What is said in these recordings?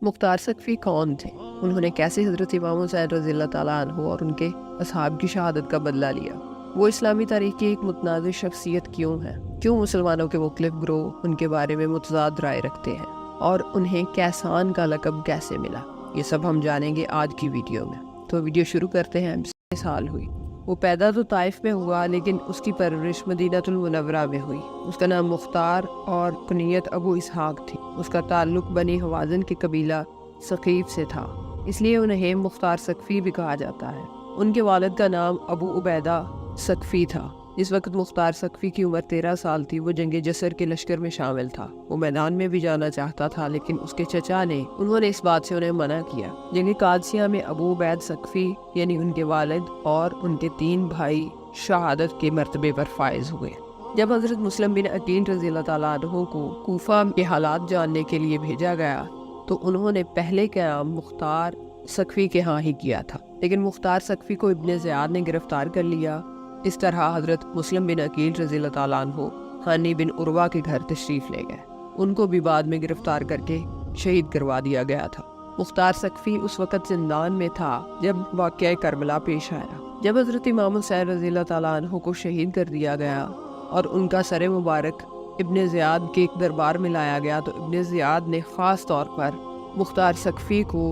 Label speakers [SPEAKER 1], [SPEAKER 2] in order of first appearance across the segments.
[SPEAKER 1] مختار سقفی کون تھے؟ انہوں نے کیسے حضرت امام حسین رضی اللہ تعالیٰ عنہ اور ان کے اصحاب کی شہادت کا بدلہ لیا؟ وہ اسلامی تاریخ کی ایک متنازع شخصیت کیوں ہیں؟ کیوں مسلمانوں کے مختلف گروہ ان کے بارے میں متضاد رائے رکھتے ہیں؟ اور انہیں کیسان کا لقب کیسے ملا؟ یہ سب ہم جانیں گے آج کی ویڈیو میں۔ تو ویڈیو شروع کرتے ہیں۔ 6 سال ہوئی۔ وہ پیدا تو طائف میں ہوا، لیکن اس کی پرورش مدینہ المنورہ میں ہوئی۔ اس کا نام مختار اور کنیت ابو اسحاق تھی۔ اس کا تعلق بنی حوازن کے قبیلہ ثقیف سے تھا، اس لیے انہیں مختار سقفی بھی کہا جاتا ہے۔ ان کے والد کا نام ابو عبیدہ سقفی تھا۔ جس وقت مختار سقفی کی عمر 13 سال تھی، وہ جنگ جسر کے لشکر میں شامل تھا۔ وہ میدان میں بھی جانا چاہتا تھا، لیکن اس کے چچا نے اس بات سے انہیں منع کیا۔ جنگ قادسیہ میں ابو عبید سقفی یعنی ان کے والد اور ان کے 3 بھائی شہادت کے مرتبے پر فائز ہوئے۔ جب حضرت مسلم بن عقیل رضی اللہ تعالیٰ عنہ کو کوفہ کے حالات جاننے کے لیے بھیجا گیا تو انہوں نے پہلے قیام مختار سقفی کے ہاں ہی کیا تھا، لیکن مختار سقفی کو ابن زیاد نے گرفتار کر لیا۔ اس طرح حضرت مسلم بن عقیل رضی اللہ تعالیٰ عنہ ہانی بن عروہ کے گھر تشریف لے گئے۔ ان کو بھی بعد میں گرفتار کر کے شہید کروا دیا گیا تھا۔ مختار سقفی اس وقت زندان میں تھا جب واقعہ کربلا پیش آیا۔ جب حضرت امام حسین رضی اللہ تعالیٰ عنہ کو شہید کر دیا گیا اور ان کا سر مبارک ابن زیاد کے ایک دربار میں لایا گیا تو ابن زیاد نے خاص طور پر مختار سقفی کو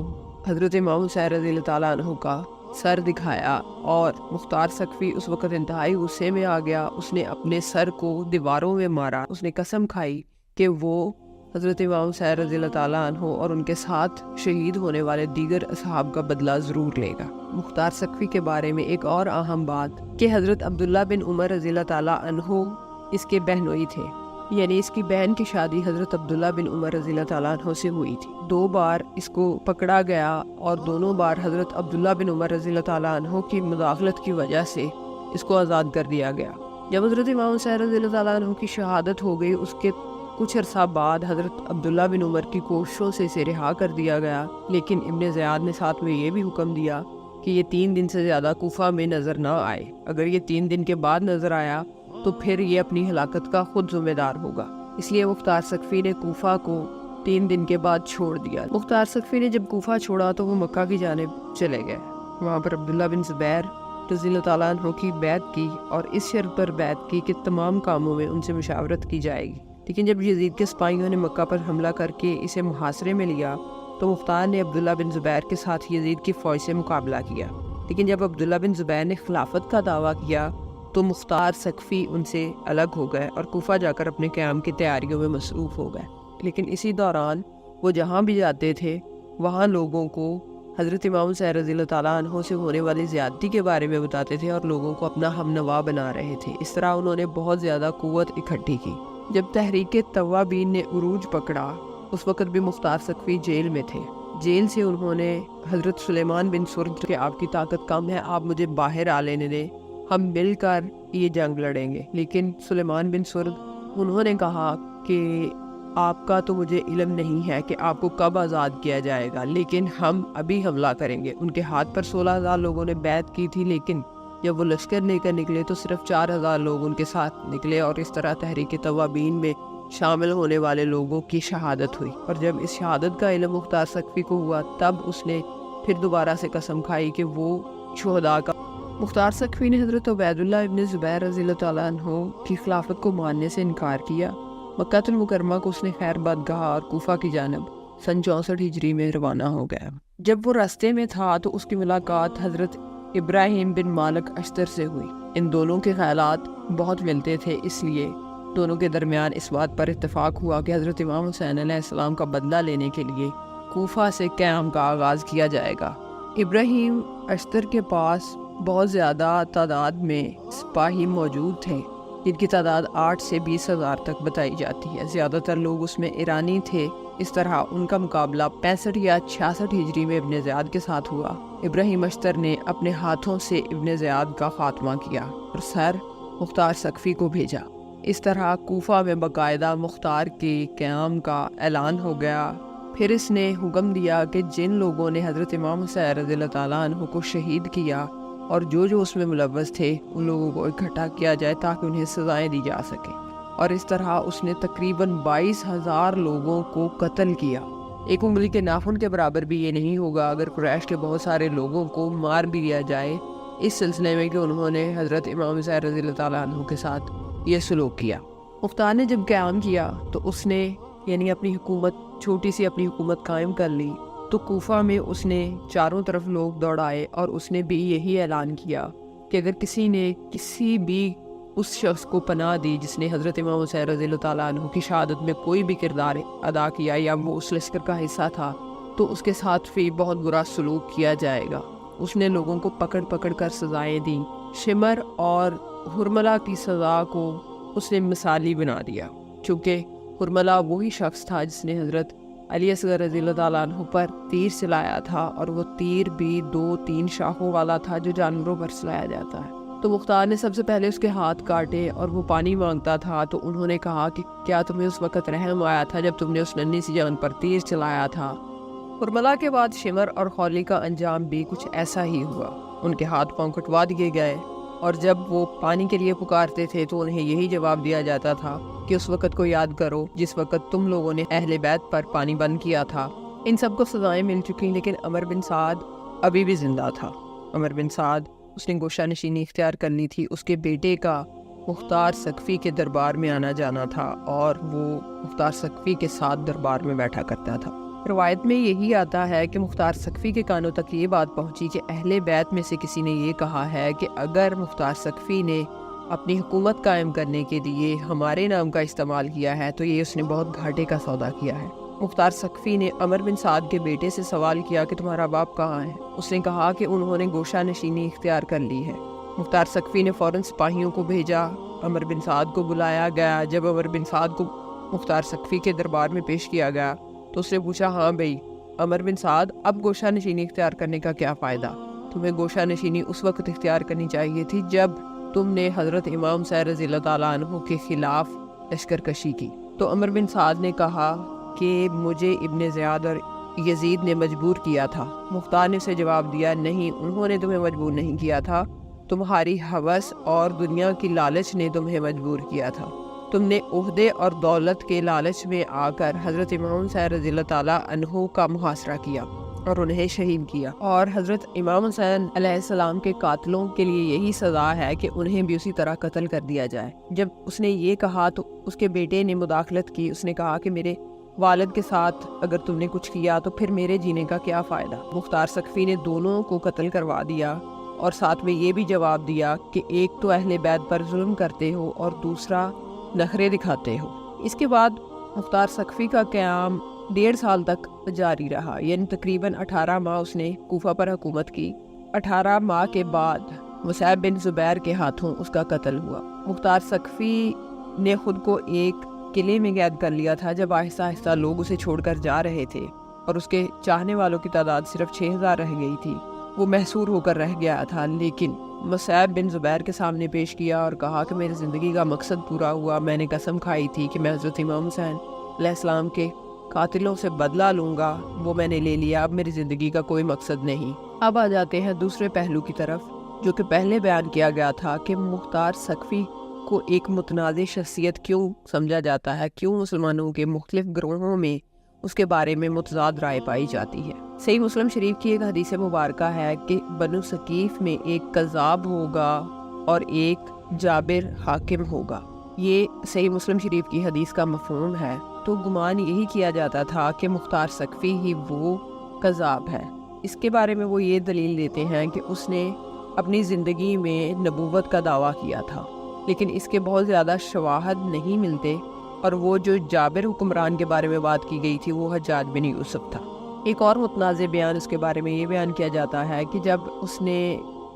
[SPEAKER 1] حضرت امام حسین رضی اللہ تعالیٰ عنہ کا سر دکھایا، اور مختار سقفی اس وقت انتہائی غصے میں آ گیا۔ اس نے اپنے سر کو دیواروں میں مارا۔ اس نے قسم کھائی کہ وہ حضرت امام حسین رضی اللہ تعالیٰ عنہ اور ان کے ساتھ شہید ہونے والے دیگر اصحاب کا بدلہ ضرور لے گا۔ مختار سقفی کے بارے میں ایک اور اہم بات کہ حضرت عبداللہ بن عمر رضی اللہ تعالیٰ عنہ اس کے بہنوئی تھے، یعنی اس کی بہن کی شادی حضرت عبداللہ بن عمر رضی اللہ تعالیٰ عنہ سے ہوئی تھی۔ 2 بار اس کو پکڑا گیا اور دونوں بار حضرت عبداللہ بن عمر رضی اللہ تعالیٰ عنہ کی مداخلت کی وجہ سے اس کو آزاد کر دیا گیا۔ جب حضرت امام حسین رضی اللہ تعالیٰ عنہ کی شہادت ہو گئی، اس کے کچھ عرصہ بعد حضرت عبداللہ بن عمر کی کوششوں سے اسے رہا کر دیا گیا، لیکن ابن زیاد نے ساتھ میں یہ بھی حکم دیا کہ یہ 3 دن سے زیادہ کوفہ میں نظر نہ آئے۔ اگر یہ 3 دن کے بعد نظر آیا تو پھر یہ اپنی ہلاکت کا خود ذمہ دار ہوگا۔ اس لیے مختار سقفی نے کوفہ کو 3 دن کے بعد چھوڑ دیا۔ مختار سقفی نے جب کوفہ چھوڑا تو وہ مکہ کی جانب چلے گئے۔ وہاں پر عبداللہ بن زبیر رضی اللہ تعالیٰ عنہ کی بیعت کی اور اس شرط پر بیعت کی کہ تمام کاموں میں ان سے مشاورت کی جائے گی۔ لیکن جب یزید کے سپاہیوں نے مکہ پر حملہ کر کے اسے محاصرے میں لیا تو مختار نے عبداللہ بن زبیر کے ساتھ یزید کی فوج سے مقابلہ کیا، لیکن جب عبداللہ بن زبیر نے خلافت کا دعویٰ کیا تو مختار سقفی ان سے الگ ہو گئے اور کوفہ جا کر اپنے قیام کی تیاریوں میں مصروف ہو گئے۔ لیکن اسی دوران وہ جہاں بھی جاتے تھے وہاں لوگوں کو حضرت امام حسین رضی اللہ تعالیٰ عنہ سے ہونے والی زیادتی کے بارے میں بتاتے تھے اور لوگوں کو اپنا ہم نوا بنا رہے تھے۔ اس طرح انہوں نے بہت زیادہ قوت اکٹھی کی۔ جب تحریک توابین نے عروج پکڑا اس وقت بھی مختار سقفی جیل میں تھے۔ جیل سے انہوں نے حضرت سلیمان بن سرد کہ آپ کی طاقت کم ہے، آپ مجھے باہر آ لینے دیں، ہم مل کر یہ جنگ لڑیں گے۔ لیکن سلیمان بن سرد انہوں نے کہا کہ آپ کا تو مجھے علم نہیں ہے کہ آپ کو کب آزاد کیا جائے گا، لیکن ہم ابھی حملہ کریں گے۔ ان کے ہاتھ پر 16,000 لوگوں نے بیعت کی تھی، لیکن جب وہ لشکر لے کر نکلے تو صرف 4,000 لوگ ان کے ساتھ نکلے، اور اس طرح تحریک توابین میں شامل ہونے والے لوگوں کی شہادت ہوئی۔ اور جب اس شہادت کا علم مختار سقفی کو ہوا تب اس نے پھر دوبارہ سے قسم کھائی کہ وہ شہداء کا مختار سقفی نے حضرت عبیداللہ ابن زبیر رضی اللہ تعالیٰ عنہ کی خلافت کو ماننے سے انکار کیا۔ مکہ المکرمہ کو اس نے خیر باد کہا اور کوفہ کی جانب سن 64 ہجری میں روانہ ہو گیا۔ جب وہ راستے میں تھا تو اس کی ملاقات حضرت ابراہیم بن مالک اشتر سے ہوئی۔ ان دونوں کے خیالات بہت ملتے تھے، اس لیے دونوں کے درمیان اس بات پر اتفاق ہوا کہ حضرت امام حسین علیہ السلام کا بدلہ لینے کے لیے کوفہ سے قیام کا آغاز کیا جائے گا۔ ابراہیم اشتر کے پاس بہت زیادہ تعداد میں سپاہی موجود تھے، جن کی تعداد 8 سے 20,000 تک بتائی جاتی ہے۔ زیادہ تر لوگ اس میں ایرانی تھے۔ اس طرح ان کا مقابلہ 65 یا 66 ہجری میں ابن زیاد کے ساتھ ہوا۔ ابراہیم اشتر نے اپنے ہاتھوں سے ابن زیاد کا خاتمہ کیا اور سر مختار سقفی کو بھیجا۔ اس طرح کوفہ میں باقاعدہ مختار کے قیام کا اعلان ہو گیا۔ پھر اس نے حکم دیا کہ جن لوگوں نے حضرت امام حسین رضی اللہ تعالیٰ عنہ کو شہید کیا اور جو اس میں ملوث تھے ان لوگوں کو اکٹھا کیا جائے تاکہ انہیں سزائیں دی جا سکیں۔ اور اس طرح اس نے تقریباً 22,000 لوگوں کو قتل کیا۔ ایک انگلی کے ناخن کے برابر بھی یہ نہیں ہوگا اگر قریش کے بہت سارے لوگوں کو مار بھی دیا جائے، اس سلسلے میں کہ انہوں نے حضرت امام حسین رضی اللہ تعالیٰ عنہ کے ساتھ یہ سلوک کیا۔ مختار نے جب قیام کیا تو اس نے یعنی اپنی حکومت، چھوٹی سی اپنی حکومت قائم کر لی، تو کوفہ میں اس نے چاروں طرف لوگ دوڑائے اور اس نے بھی یہی اعلان کیا کہ اگر کسی نے کسی بھی اس شخص کو پناہ دی جس نے حضرت امام حسین رضی اللہ تعالیٰ عنہ کی شہادت میں کوئی بھی کردار ادا کیا یا وہ اس لشکر کا حصہ تھا، تو اس کے ساتھ بھی بہت برا سلوک کیا جائے گا۔ اس نے لوگوں کو پکڑ پکڑ کر سزائیں دیں۔ شمر اور حرملہ کی سزا کو اس نے مثالی بنا دیا، چونکہ حرملہ وہی شخص تھا جس نے حضرت علی اصغر رضی اللہ تعالیٰ عنہ پر تیر چلایا تھا، اور وہ تیر بھی 2-3 شاخوں والا تھا جو جانوروں پر چلایا جاتا ہے۔ تو مختار نے سب سے پہلے اس کے ہاتھ کاٹے اور وہ پانی مانگتا تھا، تو انہوں نے کہا کہ کیا تمہیں اس وقت رحم آیا تھا جب تم نے اس ننھی سی جان پر تیر چلایا تھا؟ حرملہ کے بعد شمر اور خولی کا انجام بھی کچھ ایسا ہی ہوا۔ ان کے ہاتھ پاؤں کٹوا دیے گئے، اور جب وہ پانی کے لیے پکارتے تھے تو انہیں یہی جواب دیا جاتا تھا کہ اس وقت کو یاد کرو جس وقت تم لوگوں نے اہل بیت پر پانی بند کیا تھا۔ ان سب کو سزائیں مل چکی، لیکن عمر بن سعد ابھی بھی زندہ تھا۔ عمر بن سعد، اس نے گوشہ نشینی اختیار کر لی تھی۔ اس کے بیٹے کا مختار ثقفی کے دربار میں آنا جانا تھا، اور وہ مختار ثقفی کے ساتھ دربار میں بیٹھا کرتا تھا۔ روایت میں یہی آتا ہے کہ مختار ثقفی کے کانوں تک یہ بات پہنچی کہ اہل بیت میں سے کسی نے یہ کہا ہے کہ اگر مختار ثقفی نے اپنی حکومت قائم کرنے کے لیے ہمارے نام کا استعمال کیا ہے تو یہ اس نے بہت گھاٹے کا سودا کیا ہے۔ مختار ثقفی نے عمر بن سعد کے بیٹے سے سوال کیا کہ تمہارا باپ کہاں ہے؟ اس نے کہا کہ انہوں نے گوشہ نشینی اختیار کر لی ہے۔ مختار ثقفی نے فوراً سپاہیوں کو بھیجا، عمر بن سعد کو بلایا گیا۔ جب عمر بن سعد کو مختار ثقفی کے دربار میں پیش کیا گیا تو اس نے پوچھا، ہاں بھئی عمر بن سعد، اب گوشہ نشینی اختیار کرنے کا کیا فائدہ؟ تمہیں گوشہ نشینی اس وقت اختیار کرنی چاہیے تھی جب تم نے حضرت امام حسین رضی اللہ تعالیٰ عنہ کے خلاف لشکر کشی کی۔ تو عمر بن سعد نے کہا کہ مجھے ابن زیاد اور یزید نے مجبور کیا تھا۔ مختار نے اسے جواب دیا، نہیں، انہوں نے تمہیں مجبور نہیں کیا تھا، تمہاری ہوس اور دنیا کی لالچ نے تمہیں مجبور کیا تھا۔ تم نے عہدے اور دولت کے لالچ میں آ کر حضرت امام حسین رضی اللہ تعالیٰ عنہ کا محاصرہ کیا اور انہیں شہید کیا، اور حضرت امام حسین علیہ السلام کے قاتلوں کے لیے یہی سزا ہے کہ انہیں بھی اسی طرح قتل کر دیا جائے۔ جب اس نے یہ کہا تو اس کے بیٹے نے مداخلت کی۔ اس نے کہا کہ میرے والد کے ساتھ اگر تم نے کچھ کیا تو پھر میرے جینے کا کیا فائدہ؟ مختار ثقفی نے دونوں کو قتل کروا دیا، اور ساتھ میں یہ بھی جواب دیا کہ ایک تو اہل بیت پر ظلم کرتے ہو اور دوسرا نخرے دکھاتے ہو۔ اس کے بعد مختار ثقفی کا قیام 1.5 سال تک جاری رہا، یعنی تقریباً 18 ماہ اس نے کوفہ پر حکومت کی۔ 18 ماہ کے بعد مصعب بن زبیر کے ہاتھوں اس کا قتل ہوا۔ مختار ثقفی نے خود کو ایک قلعے میں قید کر لیا تھا جب آہستہ آہستہ لوگ اسے چھوڑ کر جا رہے تھے اور اس کے چاہنے والوں کی تعداد صرف 6000 رہ گئی تھی۔ وہ محصور ہو کر رہ گیا تھا، لیکن مصعب بن زبیر کے سامنے پیش کیا اور کہا کہ میری زندگی کا مقصد پورا ہوا۔ میں نے قسم کھائی تھی کہ میں حضرت امام حسین علیہ السلام کے قاتلوں سے بدلہ لوں گا، وہ میں نے لے لیا، اب میری زندگی کا کوئی مقصد نہیں۔ اب آ جاتے ہیں دوسرے پہلو کی طرف، جو کہ پہلے بیان کیا گیا تھا کہ مختار ثقفی کو ایک متنازع شخصیت کیوں سمجھا جاتا ہے، کیوں مسلمانوں کے مختلف گروہوں میں اس کے بارے میں متضاد رائے پائی جاتی ہے۔ صحیح مسلم شریف کی ایک حدیث مبارکہ ہے کہ بنو ثقیف میں ایک کذاب ہوگا اور ایک جابر حاکم ہوگا۔ یہ صحیح مسلم شریف کی حدیث کا مفہوم ہے۔ تو گمان یہی کیا جاتا تھا کہ مختار ثقفی ہی وہ کذاب ہے۔ اس کے بارے میں وہ یہ دلیل دیتے ہیں کہ اس نے اپنی زندگی میں نبوت کا دعویٰ کیا تھا، لیکن اس کے بہت زیادہ شواہد نہیں ملتے، اور وہ جو جابر حکمران کے بارے میں بات کی گئی تھی وہ حجاج بن یوسف تھا۔ ایک اور متنازع بیان اس کے بارے میں یہ بیان کیا جاتا ہے کہ جب اس نے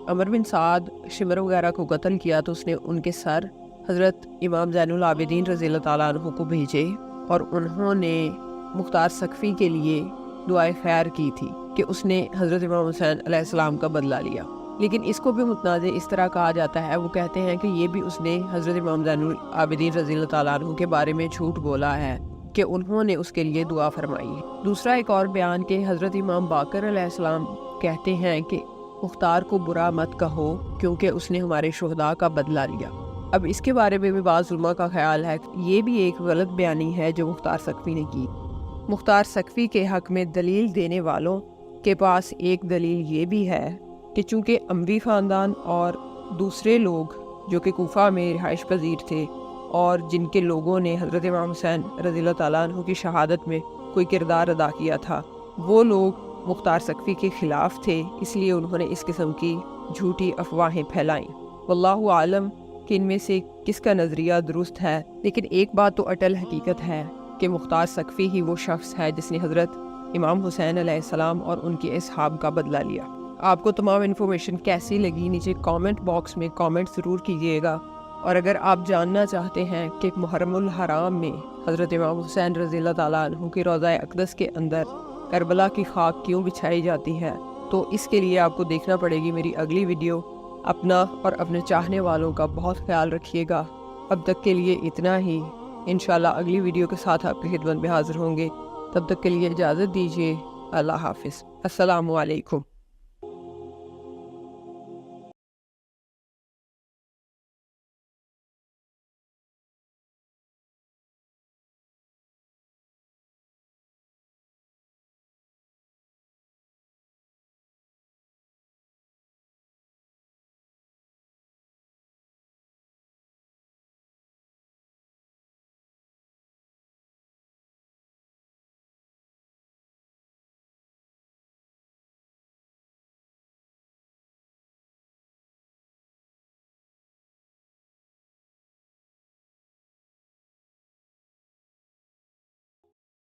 [SPEAKER 1] عمر بن سعد، شمر وغیرہ کو قتل کیا تو اس نے ان کے سر حضرت امام زین العابدین رضی اللہ تعالیٰ عنہ کو بھیجے، اور انہوں نے مختار ثقفی کے لیے دعائے خیر کی تھی کہ اس نے حضرت امام حسین علیہ السلام کا بدلہ لیا۔ لیکن اس کو بھی متنازع اس طرح کہا جاتا ہے، وہ کہتے ہیں کہ یہ بھی اس نے حضرت امام زین العابدین رضی اللہ تعالیٰ عنہ کے بارے میں جھوٹ بولا ہے کہ انہوں نے اس کے لیے دعا فرمائی ہے۔ دوسرا ایک اور بیان کہ حضرت امام باقر علیہ السلام کہتے ہیں کہ مختار کو برا مت کہو کیونکہ اس نے ہمارے شہداء کا بدلہ لیا۔ اب اس کے بارے میں بھی بعض علماء کا خیال ہے کہ یہ بھی ایک غلط بیانی ہے جو مختار ثقفی نے کی۔ مختار سقفی کے حق میں دلیل دینے والوں کے پاس ایک دلیل یہ بھی ہے کہ چونکہ اموی خاندان اور دوسرے لوگ جو کہ کوفہ میں رہائش پذیر تھے اور جن کے لوگوں نے حضرت امام حسین رضی اللہ تعالیٰ عنہ کی شہادت میں کوئی کردار ادا کیا تھا، وہ لوگ مختار سقفی کے خلاف تھے، اس لیے انہوں نے اس قسم کی جھوٹی افواہیں پھیلائیں۔ واللہ عالم کہ ان میں سے کس کا نظریہ درست ہے، لیکن ایک بات تو اٹل حقیقت ہے کہ مختار سقفی ہی وہ شخص ہے جس نے حضرت امام حسین علیہ السلام اور ان کے اصحاب کا بدلہ لیا۔ آپ کو تمام انفارمیشن کیسی لگی نیچے کامنٹ باکس میں کامنٹ ضرور کیجیے گا، اور اگر آپ جاننا چاہتے ہیں کہ محرم الحرام میں حضرت امام حسین رضی اللہ تعالیٰ عنہ کی روضہ اقدس کے اندر کربلا کی خاک کیوں بچھائی جاتی ہے، تو اس کے لیے آپ کو دیکھنا پڑے گی میری اگلی ویڈیو۔ اپنا اور اپنے چاہنے والوں کا بہت خیال رکھیے گا۔ اب تک کے لیے اتنا ہی، انشاءاللہ اگلی ویڈیو کے ساتھ آپ کی خدمت میں حاضر ہوں گے۔ تب تک کے لیے اجازت دیجیے، اللہ حافظ، السلام علیکم۔